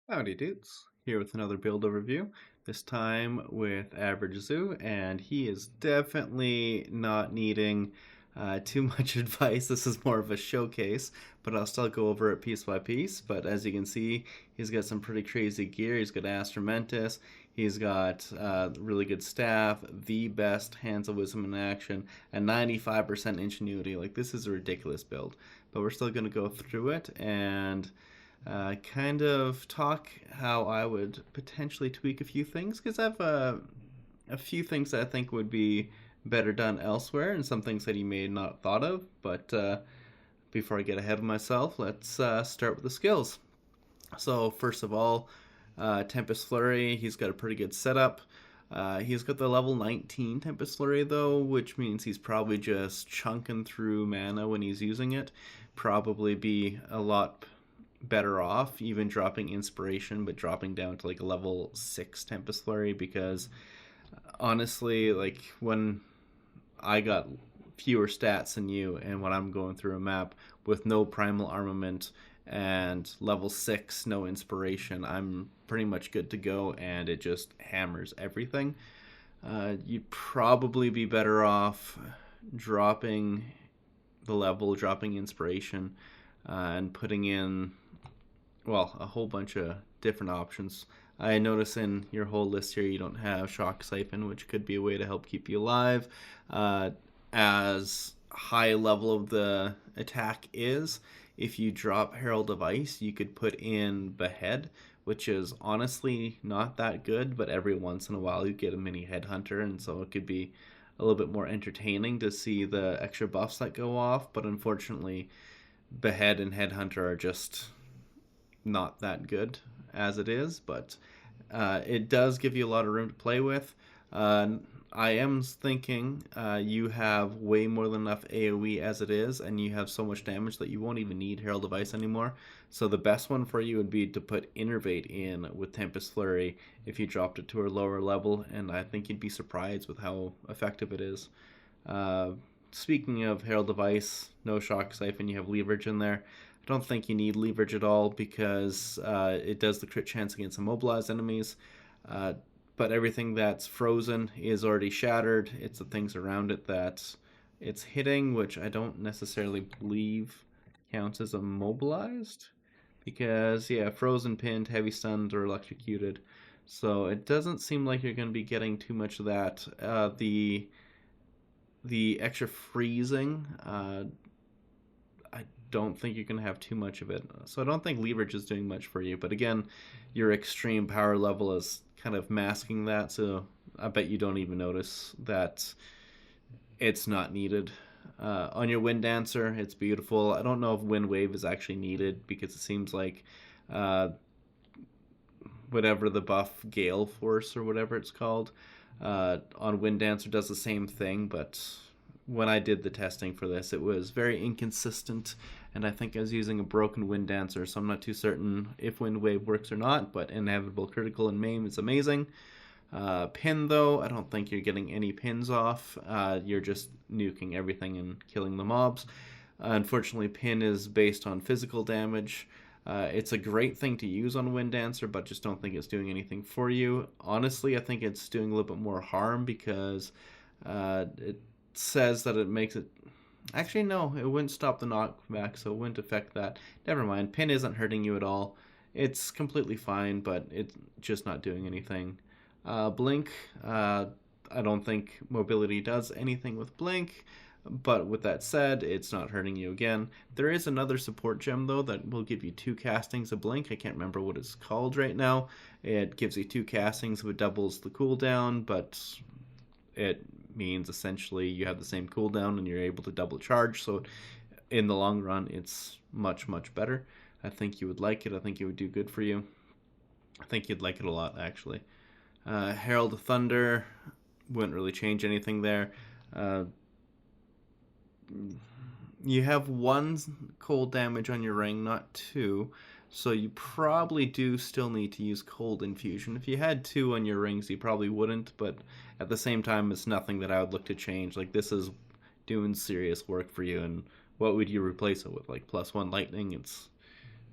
Howdy dudes, here with another build overview, this time with Average Zoo, and he is definitely not needing too much advice. This is more of a showcase, but I'll still go over it piece by piece. But as you can see, he's got some pretty crazy gear. He's got Astromentus, he's got really good staff, the best Hands of Wisdom in action, and 95% ingenuity. Like, this is a ridiculous build, but we're still going to go through it and kind of talk how I would potentially tweak a few things, because I have a few things that I think would be better done elsewhere and some things that he may not thought of. But before I get ahead of myself, let's start with the skills. So first of all, Tempest Flurry, he's got a pretty good setup. He's got the level 19 Tempest Flurry though, which means he's probably just chunking through mana when he's using it. Probably be a lot better off even dropping inspiration, but dropping down to like a level 6 Tempest Flurry, because honestly, like, when I got fewer stats than you and when I'm going through a map with no primal armament and level 6 no inspiration, I'm pretty much good to go, and it just hammers everything. You'd probably be better off dropping the level, dropping inspiration, and putting in, well, a whole bunch of different options. I notice in your whole list here you don't have Shock Siphon, which could be a way to help keep you alive. As high level of the attack is, if you drop Herald of Ice, you could put in Behead, which is honestly not that good, but every once in a while you get a mini Headhunter, and so it could be a little bit more entertaining to see the extra buffs that go off. But unfortunately, Behead and Headhunter are just not that good as it is, but it does give you a lot of room to play with. I am thinking you have way more than enough AoE as it is, and you have so much damage that you won't even need Herald of Ice anymore. So the best one for you would be to put Innervate in with Tempest Flurry if you dropped it to a lower level, and I think you'd be surprised with how effective it is. Speaking of Herald of Ice, no Shock Siphon, you have Leverage in there. I don't think you need Leverage at all, because it does the crit chance against immobilized enemies. But everything that's frozen is already shattered. It's the things around it that it's hitting, which I don't necessarily believe counts as immobilized. Because, yeah, frozen, pinned, heavy stunned, or electrocuted. So it doesn't seem like you're going to be getting too much of that. The extra freezing, I don't think you're going to have too much of it. So I don't think leverage is doing much for you. But again, your extreme power level is kind of masking that, so I bet you don't even notice that it's not needed. On your Wind Dancer, it's beautiful. I don't know if Wind Wave is actually needed, because it seems like whatever the buff, Gale Force or whatever it's called, on Wind Dancer does the same thing, but when I did the testing for this, it was very inconsistent, and I think I was using a broken Wind Dancer, so I'm not too certain if Wind Wave works or not, but Inevitable Critical and Maim is amazing. Pin, though, I don't think you're getting any pins off. You're just nuking everything and killing the mobs. Unfortunately, Pin is based on physical damage. It's a great thing to use on Wind Dancer, but just don't think it's doing anything for you. Honestly, I think it's doing a little bit more harm, because it says that it makes it... Actually, no, it wouldn't stop the knockback, so it wouldn't affect that. Never mind, Pin isn't hurting you at all. It's completely fine, but it's just not doing anything. Blink, I don't think mobility does anything with Blink, but with that said, it's not hurting you again. There is another support gem, though, that will give you 2 castings of Blink. I can't remember what it's called right now. It gives you 2 castings, it doubles the cooldown, but it means essentially you have the same cooldown and you're able to double charge, so in the long run it's much better. I think you would like it. I think it would do good for you. I think you'd like it a lot, actually. Herald of Thunder wouldn't really change anything there. You have 1 cold damage on your ring, not 2, so you probably do still need to use Cold Infusion. If you had 2 on your rings, you probably wouldn't, but at the same time, it's nothing that I would look to change. Like, this is doing serious work for you, and what would you replace it with? Like, +1 lightning? It's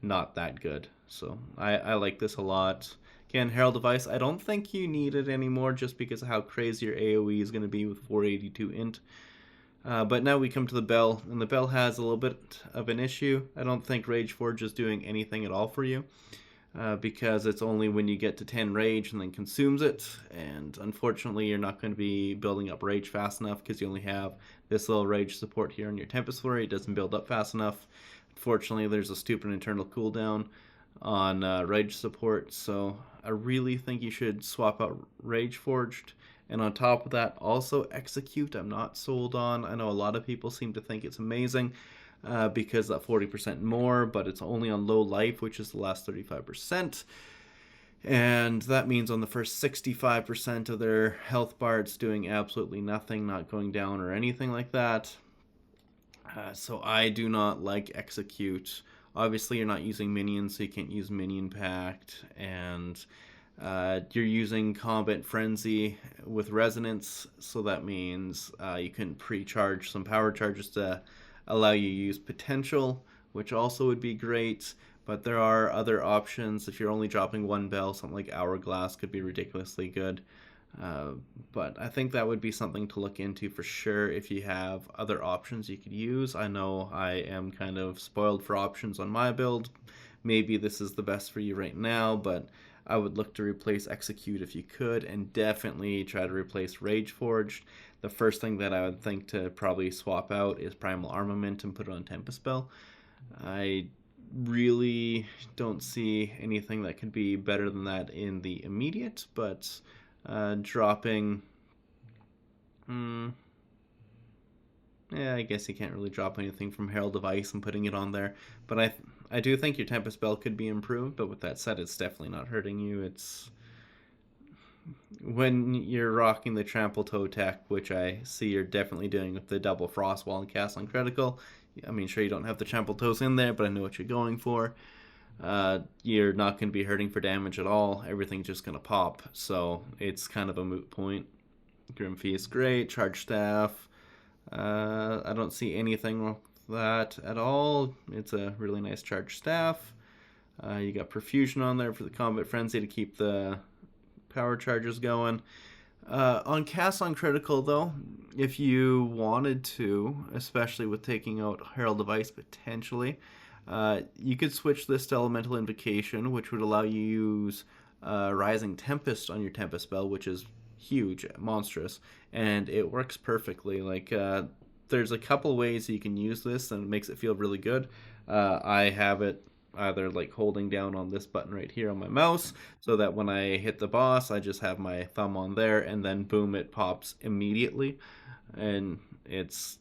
not that good. So I like this a lot. Again, Herald of Ice, I don't think you need it anymore just because of how crazy your AoE is going to be with 482 int. But now we come to the Bell, and the Bell has a little bit of an issue. I don't think Rage Forge is doing anything at all for you. Because it's only when you get to 10 rage and then consumes it, and unfortunately you're not going to be building up rage fast enough because you only have this little rage support here on your Tempest Flurry. It doesn't build up fast enough. Unfortunately, there's a stupid internal cooldown on rage support, so I really think you should swap out Rage Forged. And on top of that, also Execute. I'm not sold on. I know a lot of people seem to think it's amazing. Because that 40% more, but it's only on low life, which is the last 35%. And that means on the first 65% of their health bar, it's doing absolutely nothing, not going down or anything like that. So I do not like Execute. Obviously, you're not using minions, so you can't use Minion Pact, and you're using Combat Frenzy with Resonance, so that means you can pre-charge some power charges to allow you to use Potential, which also would be great, but there are other options. If you're only dropping one bell, something like Hourglass could be ridiculously good. But I think that would be something to look into for sure if you have other options you could use. I know I am kind of spoiled for options on my build. Maybe this is the best for you right now, but I would look to replace Execute if you could, and definitely try to replace Rage Forged. The first thing that I would think to probably swap out is Primal Armament and put it on Tempest Spell. I really don't see anything that could be better than that in the immediate, but dropping... yeah, I guess you can't really drop anything from Herald of Ice and putting it on there. But I do think your Tempest Spell could be improved, but with that said, it's definitely not hurting you. It's... when you're rocking the Trampletoe tech, which I see you're definitely doing with the double frost wall and cast on critical. I mean, sure, you don't have the Trampletoes in there, but I know what you're going for. You're not going to be hurting for damage at all. Everything's just going to pop, so it's kind of a moot point. Grim Feast, great. Charge Staff. I don't see anything wrong with that at all. It's a really nice charge staff. You got Perfusion on there for the Combat Frenzy to keep the power charges going. On cast on critical, though, if you wanted to, especially with taking out Herald of Ice potentially, you could switch this to Elemental Invocation, which would allow you to use Rising Tempest on your Tempest spell, which is huge, monstrous, and it works perfectly. Like, there's a couple ways you can use this, and it makes it feel really good. I have it either like holding down on this button right here on my mouse, so that when I hit the boss, I just have my thumb on there, and then boom, it pops immediately, and it's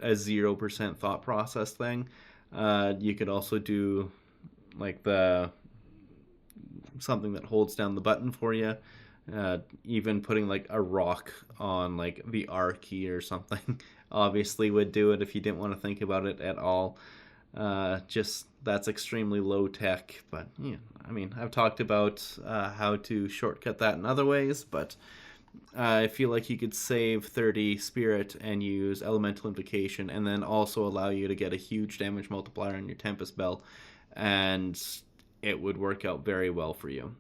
a 0% thought process thing. You could also do like something that holds down the button for you. Even putting like a rock on like the R key or something obviously would do it if you didn't want to think about it at all. Just that's extremely low tech, but yeah, I mean, I've talked about how to shortcut that in other ways, but I feel like you could save 30 spirit and use Elemental Invocation, and then also allow you to get a huge damage multiplier on your Tempest Bell, and it would work out very well for you.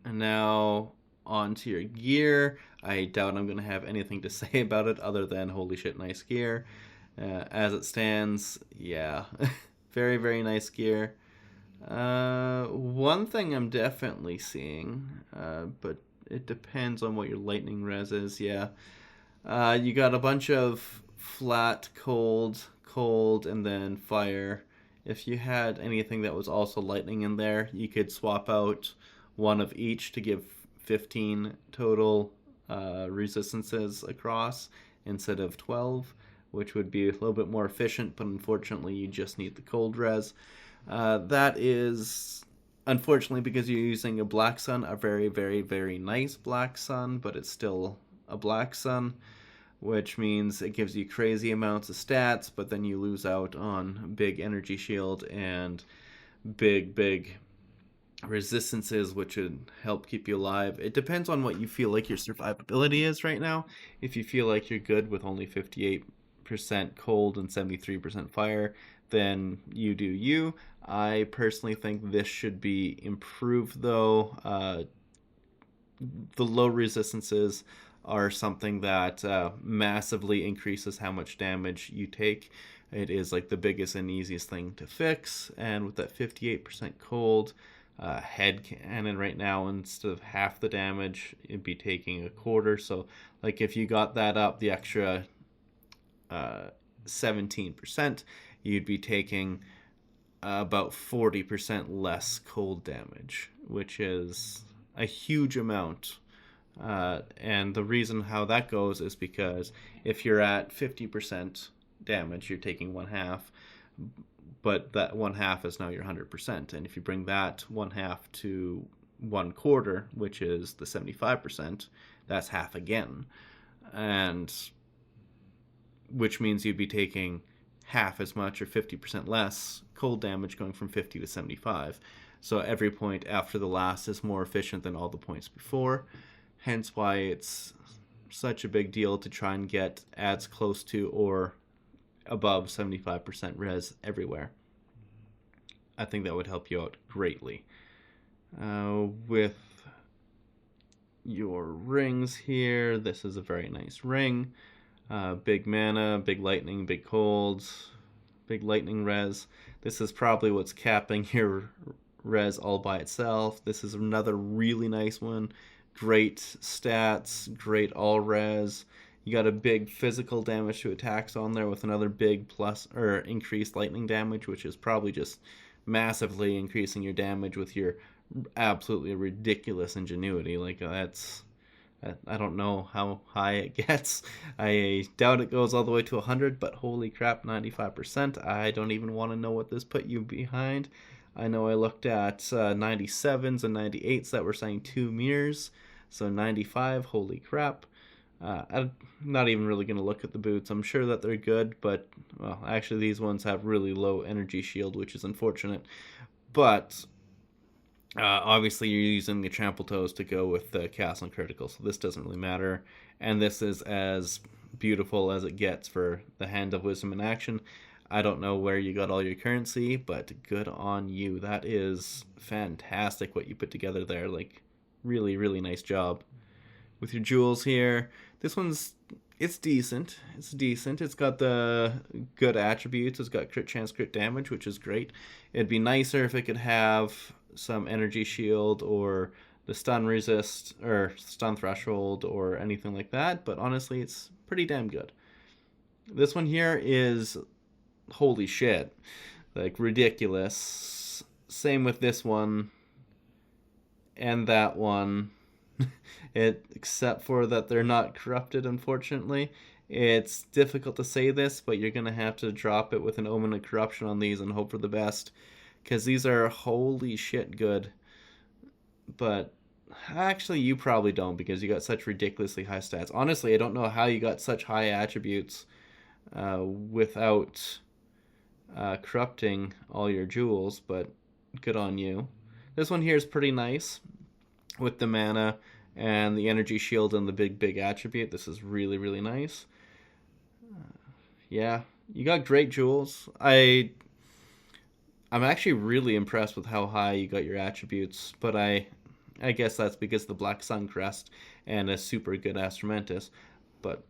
And now on to your gear. I doubt I'm going to have anything to say about it other than holy shit, nice gear. As it stands, yeah, very, very nice gear. One thing I'm definitely seeing, but it depends on what your lightning res is, yeah. You got a bunch of flat, cold, and then fire. If you had anything that was also lightning in there, you could swap out one of each to give 15 total resistances across instead of 12, which would be a little bit more efficient, but unfortunately you just need the cold res. That is, unfortunately, because you're using a Black Sun, a very, very, very nice Black Sun, but it's still a Black Sun, which means it gives you crazy amounts of stats, but then you lose out on big energy shield and big resistances, which would help keep you alive. It depends on what you feel like your survivability is right now. If you feel like you're good with only 58% cold and 73% fire, then you do you. I personally think this should be improved, though. The low resistances are something that massively increases how much damage you take. It is like the biggest and easiest thing to fix, and with that 58% cold head cannon right now, instead of half the damage, it'd be taking a quarter. So, like, if you got that up the extra 17%, you'd be taking about 40% less cold damage, which is a huge amount. And the reason how that goes is because if you're at 50% damage, you're taking one half, but that one half is now your 100%. And if you bring that one half to one quarter, which is the 75%, that's half again. And which means you'd be taking half as much or 50% less cold damage going from 50 to 75. So every point after the last is more efficient than all the points before. Hence why it's such a big deal to try and get adds close to or above 75% res everywhere. I think that would help you out greatly. With your rings here, this is a very nice ring. Big mana, big lightning, big colds, big lightning res. This is probably what's capping your res all by itself. This is another really nice one. Great stats, great all res. You got a big physical damage to attacks on there with another big plus or increased lightning damage, which is probably just massively increasing your damage with your absolutely ridiculous ingenuity. Like, that's, I don't know how high it gets. I doubt it goes all the way to 100, but holy crap, 95%. I don't even want to know what this put you behind. I know I looked at 97s and 98s that were saying 2 mirrors, so 95, holy crap. I'm not even really going to look at the boots. I'm sure that they're good, but, well, actually these ones have really low energy shield, which is unfortunate. But obviously you're using the Trampletoes to go with the Castle and Critical, so this doesn't really matter. And this is as beautiful as it gets for the Hand of Wisdom in action. I don't know where you got all your currency, but good on you. That is fantastic what you put together there. Like, really, really nice job. With your jewels here, this one's, it's decent. It's decent. It's got the good attributes. It's got crit chance, crit damage, which is great. It'd be nicer if it could have some energy shield or the stun resist or stun threshold or anything like that, but honestly, it's pretty damn good. This one here is, holy shit, like, ridiculous. Same with this one and that one. Except for that they're not corrupted, unfortunately. It's difficult to say this, but you're gonna have to drop it with an Omen of Corruption on these and hope for the best, because these are holy shit good. But actually you probably don't, because you got such ridiculously high stats. Honestly, I don't know how you got such high attributes without corrupting all your jewels, but good on you. This one here is pretty nice with the mana and the energy shield and the big attribute. This is really, really nice. Yeah, you got great jewels. I'm actually really impressed with how high you got your attributes, but I guess that's because of the Black Sun Crest and a super good Astromantis. But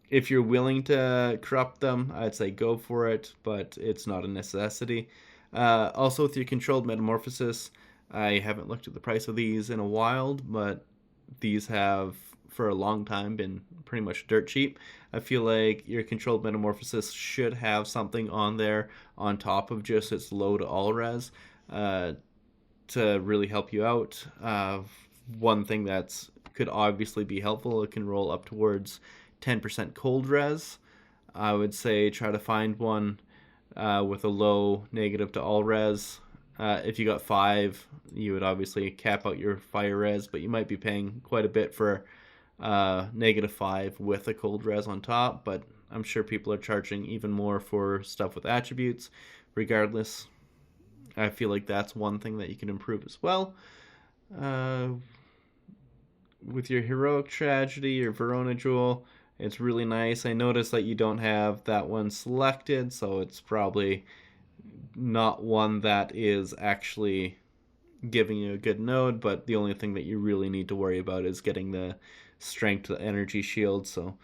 if you're willing to corrupt them, I'd say go for it, but it's not a necessity. Also, with your Controlled Metamorphosis, I haven't looked at the price of these in a while, but these have for a long time been pretty much dirt cheap. I feel like your Controlled Metamorphosis should have something on there on top of just its low to all res to really help you out. One thing that could obviously be helpful, it can roll up towards 10% cold res. I would say try to find one with a low negative to all res. If you got 5, you would obviously cap out your fire res, but you might be paying quite a bit for -5 with a cold res on top. But I'm sure people are charging even more for stuff with attributes. Regardless, I feel like that's one thing that you can improve as well. With your Heroic Tragedy, your Verona Jewel, It's really nice. I noticed that you don't have that one selected, so it's probably not one that is actually giving you a good node, but the only thing that you really need to worry about is getting the strength energy shield, so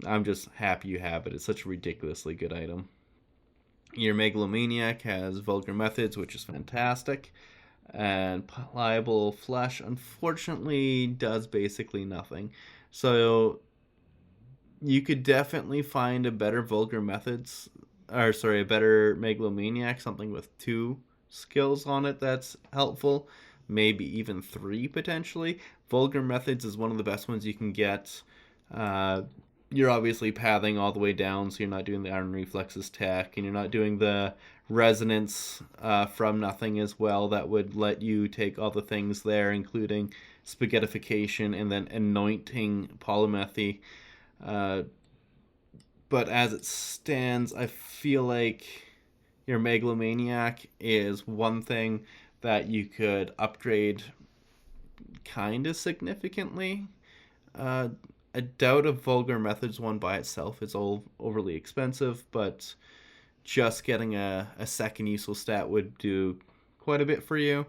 I'm just happy you have it. It's such a ridiculously good item. Your Megalomaniac has Vulgar Methods, which is fantastic, and Pliable Flesh unfortunately does basically nothing. So you could definitely find a better Vulgar Methods, or sorry, a better Megalomaniac, something with 2 skills on it that's helpful, maybe even 3 potentially. Vulgar Methods is one of the best ones you can get. You're obviously pathing all the way down, so you're not doing the Iron Reflexes tech, and you're not doing the Resonance from nothing as well. That would let you take all the things there, including Spaghettification and then Anointing Polymethy. But as it stands, I feel like your Megalomaniac is one thing that you could upgrade kind of significantly. I doubt a Vulgar Methods one by itself is overly expensive, but just getting a second useful stat would do quite a bit for you.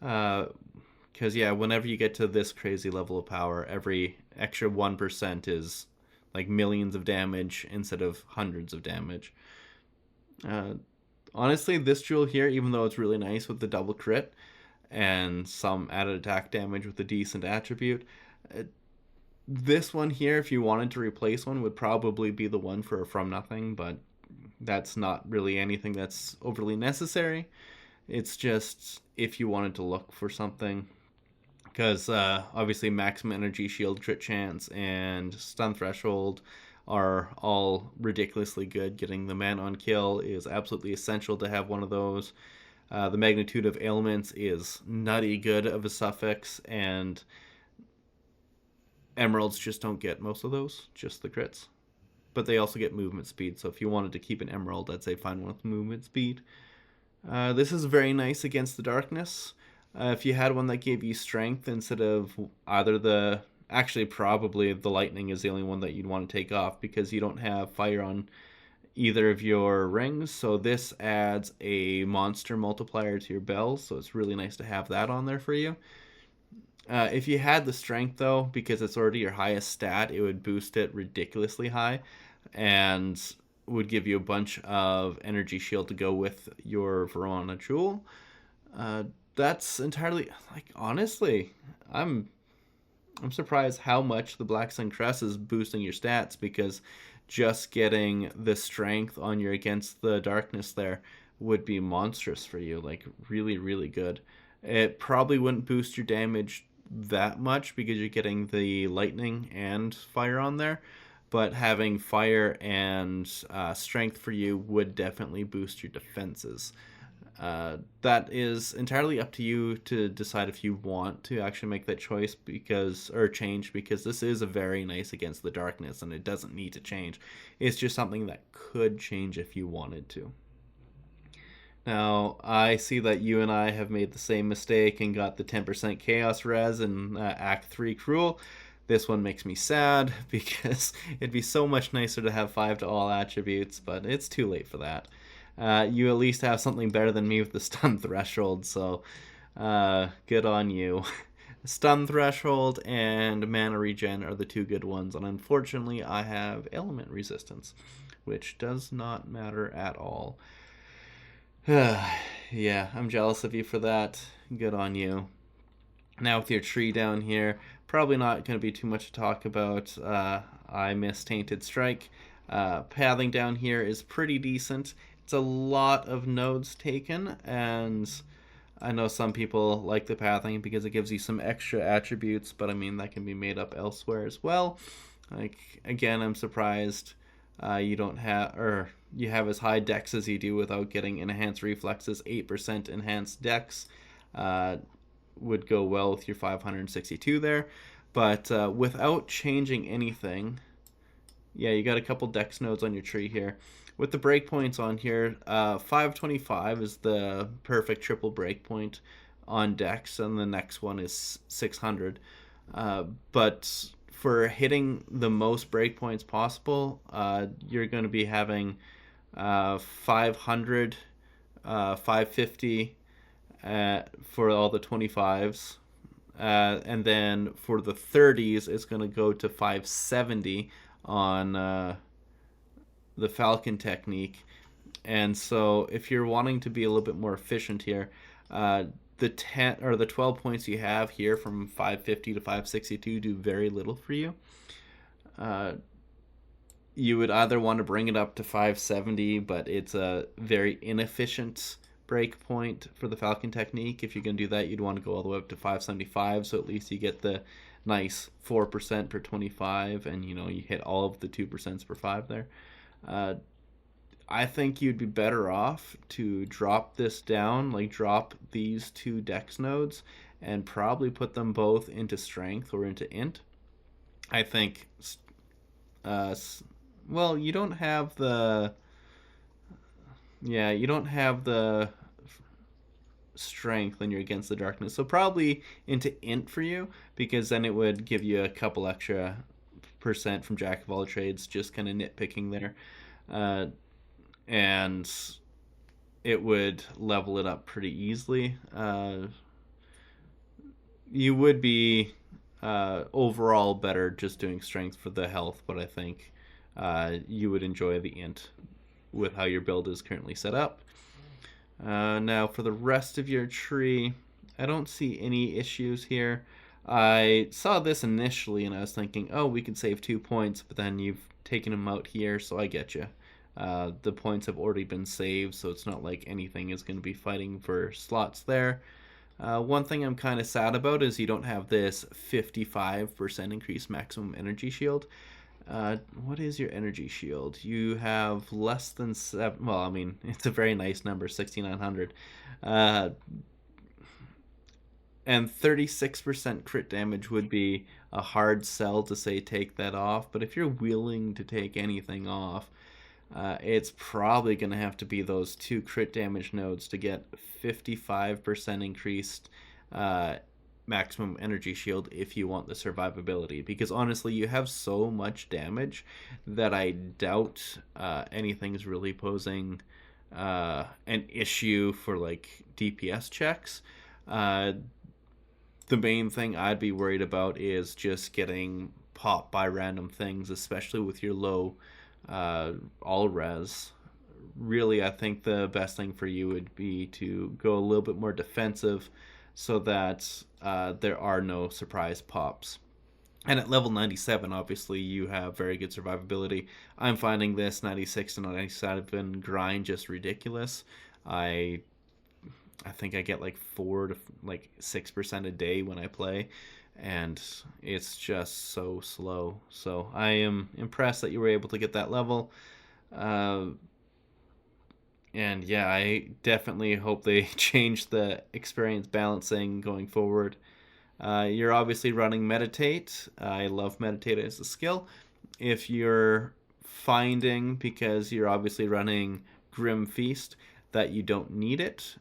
Because, yeah, whenever you get to this crazy level of power, every extra 1% is like millions of damage instead of hundreds of damage. Honestly, this jewel here, even though it's really nice with the double crit and some added attack damage with a decent attribute, this one here, if you wanted to replace one, would probably be the one for From Nothing, but that's not really anything that's overly necessary. It's just if you wanted to look for something, because obviously maximum energy shield, crit chance, and stun threshold are all ridiculously good. Getting the man on kill is absolutely essential to have one of those. The magnitude of ailments is nutty good of a suffix, and emeralds just don't get most of those, just the crits. But they also get movement speed, so if you wanted to keep an emerald, I'd say find one with movement speed. This is very nice against the darkness. If you had one that gave you strength instead of either the... Actually, probably the lightning is the only one that you'd want to take off, because you don't have fire on either of your rings, so this adds a monster multiplier to your bells, so it's really nice to have that on there for you. If you had the strength, though, because it's already your highest stat, it would boost it ridiculously high and would give you a bunch of energy shield to go with your Verona Jewel. That's entirely, like, honestly, I'm surprised how much the Black Sun Crest is boosting your stats, because just getting the strength on your Against the Darkness there would be monstrous for you, like really, really good. It probably wouldn't boost your damage that much because you're getting the lightning and fire on there, but having fire and strength for you would definitely boost your defenses. That is entirely up to you to decide if you want to actually make that choice, or change, because this is a very nice Against the Darkness and it doesn't need to change. It's just something that could change if you wanted to. Now, I see that you and I have made the same mistake and got the 10% Chaos Res in Act 3 Cruel. This one makes me sad because it'd be so much nicer to have 5 to all attributes, but it's too late for that. You at least have something better than me with the Stun Threshold, so good on you. Stun Threshold and Mana Regen are the 2 good ones, and unfortunately I have Element Resistance, which does not matter at all. Yeah, I'm jealous of you for that. Good on you. Now with your tree down here, probably not going to be too much to talk about. I miss Tainted Strike. Pathing down here is pretty decent. It's a lot of nodes taken, and I know some people like the pathing because it gives you some extra attributes, but I mean that can be made up elsewhere as well. Like, again, I'm surprised you don't have, or you have as high dex as you do without getting enhanced reflexes. 8% enhanced dex would go well with your 562 there, but without changing anything, yeah, you got a couple dex nodes on your tree here. With the breakpoints on here, 525 is the perfect triple breakpoint on dex, and the next one is 600. But for hitting the most breakpoints possible, you're going to be having 500, 550 for all the 25s. And then for the 30s, it's going to go to 570 on the Falcon technique. And so if you're wanting to be a little bit more efficient here, the 10 or the 12 points you have here from 550 to 562 do very little for you. You would either want to bring it up to 570, but it's a very inefficient break point for the Falcon technique. If you're going to do that, you'd want to go all the way up to 575, so at least you get the nice 4% per 25, and you hit all of the 2% per 5 there. I think you'd be better off to drop this down, like drop these 2 dex nodes and probably put them both into strength or into int. I think well, you don't have the strength when you're against the darkness, so probably into int for you, because then it would give you a couple extra percent from jack of all trades, just kind of nitpicking there. And it would level it up pretty easily. You would be overall better just doing strength for the health, but I think you would enjoy the int with how your build is currently set up. Now for the rest of your tree, I don't see any issues here. I saw this initially and I was thinking, oh, we could save 2 points, but then you've taken them out here, so I get you. The points have already been saved, so it's not like anything is going to be fighting for slots there. One thing I'm kind of sad about is you don't have this 55% increased maximum energy shield. What is your energy shield? You have less than 7. Well, I mean, it's a very nice number, 6,900. And 36% crit damage would be a hard sell to say take that off. But if you're willing to take anything off, it's probably going to have to be those 2 crit damage nodes to get 55% increased maximum energy shield if you want the survivability, because honestly you have so much damage that I doubt anything's really posing an issue for like DPS checks. The main thing I'd be worried about is just getting popped by random things, especially with your low all res. Really, I think the best thing for you would be to go a little bit more defensive so that there are no surprise pops. And at level 97, obviously, you have very good survivability. I'm finding this 96 to 97 grind just ridiculous. I think I get like 4 to like 6% a day when I play, and it's just so slow. So I am impressed that you were able to get that level. And yeah, I definitely hope they change the experience balancing going forward. You're obviously running Meditate. I love Meditate as a skill. If you're finding, because you're obviously running Grim Feast, that you don't need it,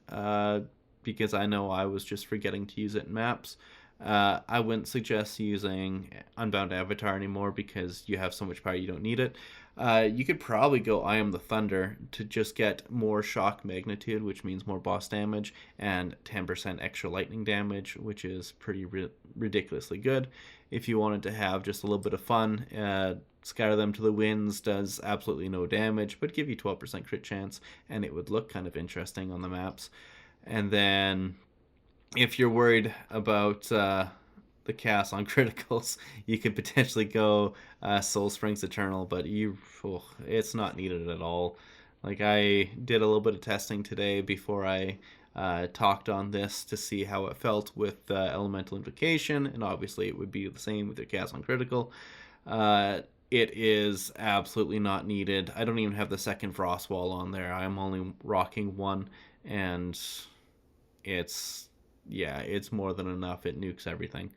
because I know I was just forgetting to use it in maps, I wouldn't suggest using Unbound Avatar anymore because you have so much power you don't need it. You could probably go I Am the Thunder to just get more shock magnitude, which means more boss damage, and 10% extra lightning damage, which is pretty ridiculously good. If you wanted to have just a little bit of fun, Scatter Them to the Winds does absolutely no damage, but give you 12% crit chance, and it would look kind of interesting on the maps. And then if you're worried about the cast on criticals, you could potentially go Soul Springs Eternal, but it's not needed at all. Like, I did a little bit of testing today before I talked on this to see how it felt with Elemental Invocation, and obviously it would be the same with your cast on critical. It is absolutely not needed. I don't even have the second Frost Wall on there. I'm only rocking 1, and it's more than enough. It nukes everything.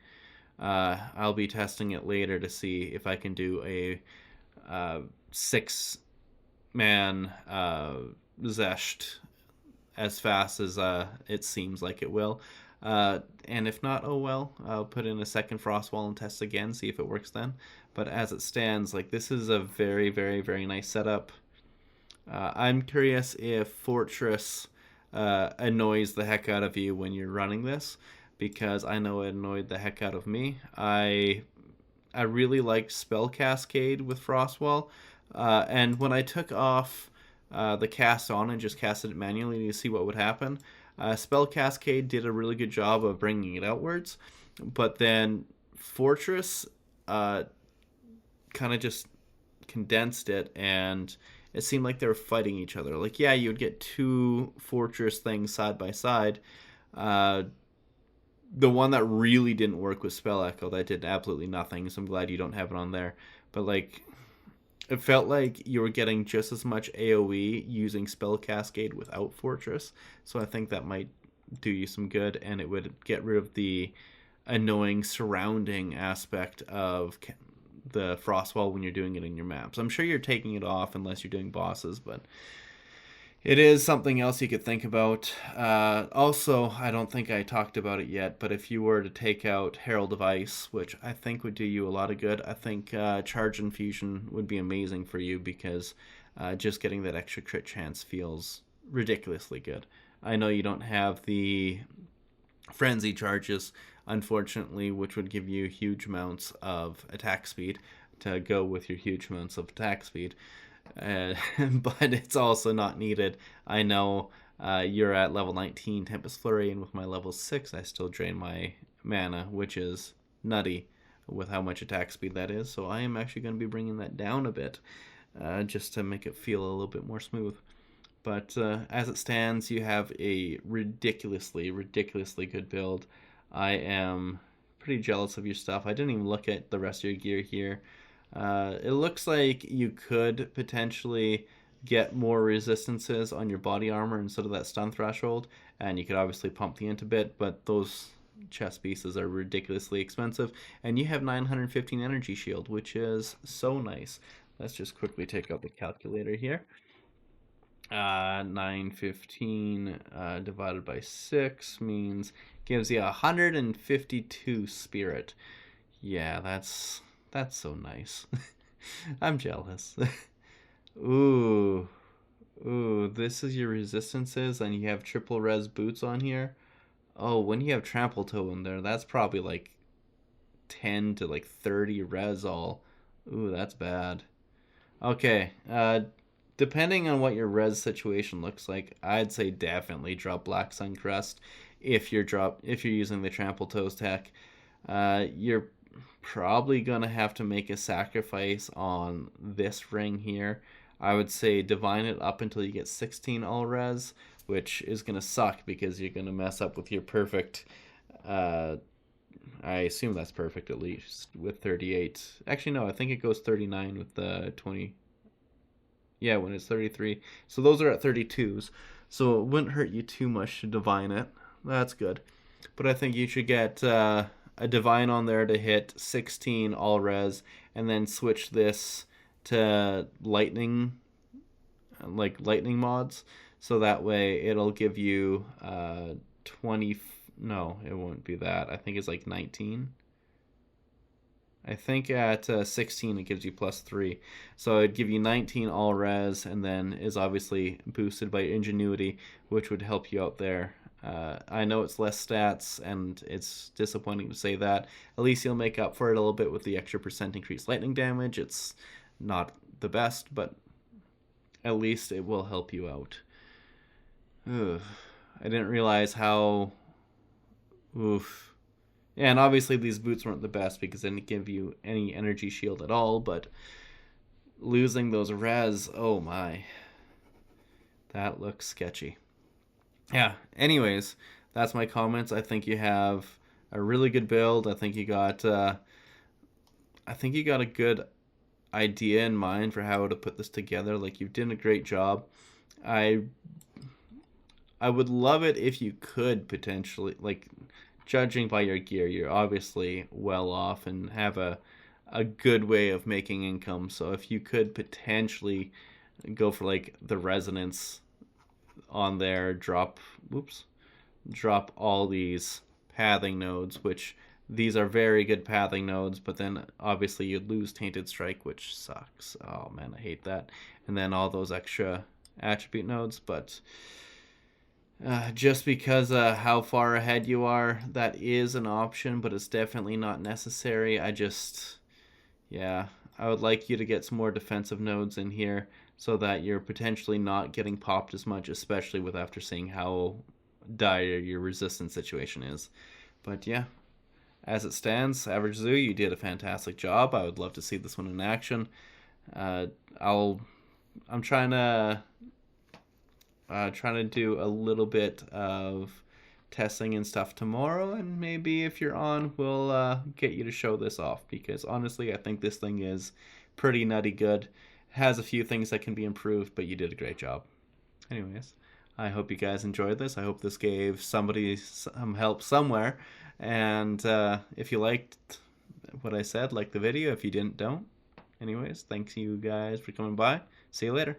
I'll be testing it later to see if I can do a 6-man Zesht as fast as it seems like it will. And if not, oh well, I'll put in a second frost wall and test again, see if it works then. But as it stands, like, this is a very, very, very nice setup. I'm curious if Fortress annoys the heck out of you when you're running this, because I know it annoyed the heck out of me. I really liked Spell Cascade with Frostwall, and when I took off the cast on and just casted it manually to see what would happen, Spell Cascade did a really good job of bringing it outwards, but then Fortress kind of just condensed it, and it seemed like they were fighting each other. Like, yeah, you would get two Fortress things side by side. The one that really didn't work was Spell Echo. That did absolutely nothing, so I'm glad you don't have it on there. But, like, it felt like you were getting just as much AoE using Spell Cascade without Fortress. So I think that might do you some good, and it would get rid of the annoying surrounding aspect of the Frostwall when you're doing it in your maps. I'm sure you're taking it off unless you're doing bosses, but it is something else you could think about. Also, I don't think I talked about it yet, but if you were to take out Herald of Ice, which I think would do you a lot of good, I think Charge Infusion would be amazing for you, because just getting that extra crit chance feels ridiculously good. I know you don't have the Frenzy charges, unfortunately, which would give you huge amounts of attack speed to go with your huge amounts of attack speed. But it's also not needed. I know you're at level 19 Tempest Flurry, and with my level 6 I still drain my mana, which is nutty with how much attack speed that is. So I am actually going to be bringing that down a bit, just to make it feel a little bit more smooth. But as it stands, you have a ridiculously, ridiculously good build. I am pretty jealous of your stuff. I didn't even look at the rest of your gear here. It looks like you could potentially get more resistances on your body armor instead of that stun threshold, and you could obviously pump the int a bit, but those chest pieces are ridiculously expensive, and you have 915 energy shield, which is so nice. Let's just quickly take out the calculator here. 915 divided by 6 means gives you 152 spirit. Yeah, that's so nice. I'm jealous. Ooh, this is your resistances, and you have triple res boots on here. Oh, when you have Trampletoe in there, that's probably like 10 to like 30 res all. Ooh, that's bad. Okay, depending on what your res situation looks like, I'd say definitely drop Black Sun Crest if you're using the Trampletoe's tech. You're probably gonna have to make a sacrifice on this ring here. I would say divine it up until you get 16 all res, which is gonna suck because you're gonna mess up with your perfect. I assume that's perfect at least with 38. Actually, no, I think it goes 39 with the 20. Yeah, when it's 33. So those are at 32s. So it wouldn't hurt you too much to divine it. That's good. But I think you should get a divine on there to hit 16 all res, and then switch this to lightning, like lightning mods. So that way it'll give you 20. No, it won't be that. I think it's like 19. I think at 16 it gives you +3. So it'd give you 19 all res, and then is obviously boosted by Ingenuity, which would help you out there. I know it's less stats, and it's disappointing to say that. At least you'll make up for it a little bit with the extra % increased lightning damage. It's not the best, but at least it will help you out. Ugh. I didn't realize how... Oof. Yeah, and obviously these boots weren't the best because they didn't give you any energy shield at all, but losing those res, oh my. That looks sketchy. Yeah, anyways, that's my comments. I think you have a really good build. I think you got a good idea in mind for how to put this together. Like, you've done a great job. I would love it if you could potentially, like, judging by your gear, you're obviously well off and have a good way of making income. So if you could potentially go for like the resonance on there, drop all these pathing nodes, which these are very good pathing nodes, but then obviously you'd lose Tainted Strike, which sucks. Oh man, I hate that. And then all those extra attribute nodes, but just because how far ahead you are, that is an option, but it's definitely not necessary. Yeah, I would like you to get some more defensive nodes in here so that you're potentially not getting popped as much, especially with after seeing how dire your resistance situation is. But yeah, as it stands, Average Zoo, you did a fantastic job. I would love to see this one in action. Uh, I'm trying to do a little bit of testing and stuff tomorrow, and maybe if you're on, we'll get you to show this off, because honestly I think this thing is pretty nutty good. It has a few things that can be improved, but you did a great job. Anyways, I hope you guys enjoyed this. I hope this gave somebody some help somewhere, and if you liked what I said, like the video. If you didn't, don't. Anyways, thanks you guys for coming by. See you later.